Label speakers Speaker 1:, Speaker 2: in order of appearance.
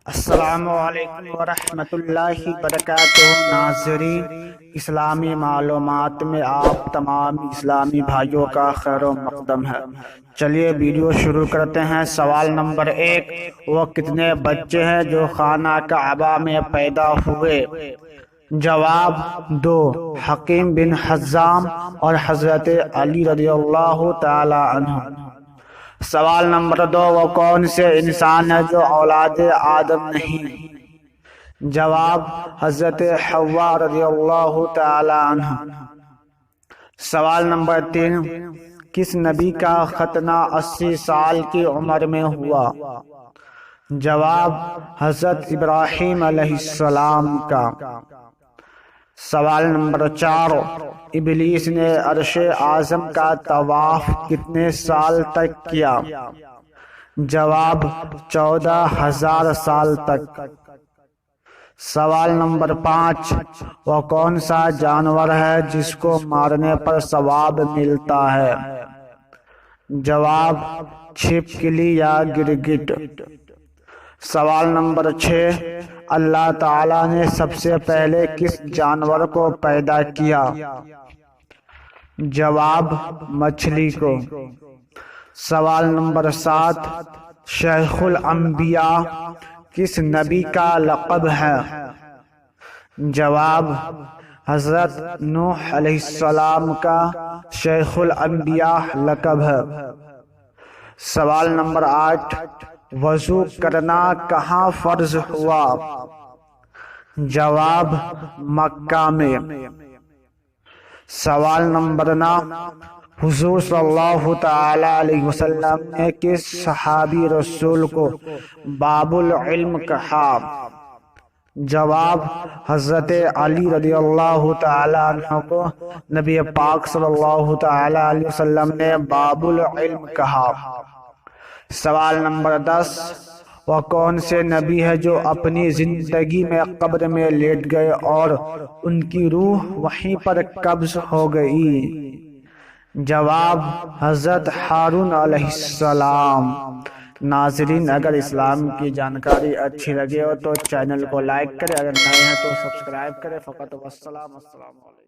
Speaker 1: السلام علیکم ورحمۃ اللہ وبرکاتہ۔ ناظرین، اسلامی معلومات میں آپ تمام اسلامی بھائیوں کا خیر و مقدم ہے۔ چلیے ویڈیو شروع کرتے ہیں۔ سوال نمبر 1، وہ کتنے بچے ہیں جو خانہ کعبہ میں پیدا ہوئے؟ جواب 2، حکیم بن حزام اور حضرت علی رضی اللہ تعالی عنہ۔ سوال نمبر 2، وہ کون سے انسان ہے جو اولاد آدم نہیں؟ جواب حضرت حوا رضی اللہ تعالی عنہ۔ سوال نمبر 3، کس نبی کا ختنہ 80 سال کی عمر میں ہوا؟ جواب حضرت ابراہیم علیہ السلام کا۔ سوال نمبر 4، ابلیس نے عرش اعظم کا طواف کتنے سال تک کیا؟ جواب 14,000 سال تک۔ سوال نمبر 5، وہ کون سا جانور ہے جس کو مارنے پر ثواب ملتا ہے؟ جواب چھپکلی یا گرگٹ۔ سوال نمبر 6، اللہ تعالیٰ نے سب سے پہلے کس جانور کو پیدا کیا؟ جواب مچھلی کو۔ سوال نمبر 7، شیخ الانبیاء کس نبی کا لقب ہے؟ جواب حضرت نوح علیہ السلام کا شیخ الانبیاء لقب ہے۔ سوال نمبر 8، وضو کرنا کہاں فرض ہوا؟ جواب مکہ میں۔ سوال نمبر 9، حضور صلی اللہ تعالی علیہ وسلم نے کس صحابی رسول کو باب العلم کہا؟ جواب حضرت علی رضی اللہ تعالی عنہ کو نبی پاک صلی اللہ تعالی علیہ وسلم نے باب العلم کہا۔ سوال نمبر 10، وہ کون سے نبی ہے جو اپنی زندگی میں قبر میں لیٹ گئے اور ان کی روح وہیں پر قبض ہو گئی؟ جواب حضرت ہارون علیہ السلام۔ ناظرین، اگر اسلام کی جانکاری اچھی لگے ہو تو چینل کو لائک کریں، اگر نئے ہیں تو سبسکرائب کریں۔ فقط والسلام، السلام علیکم۔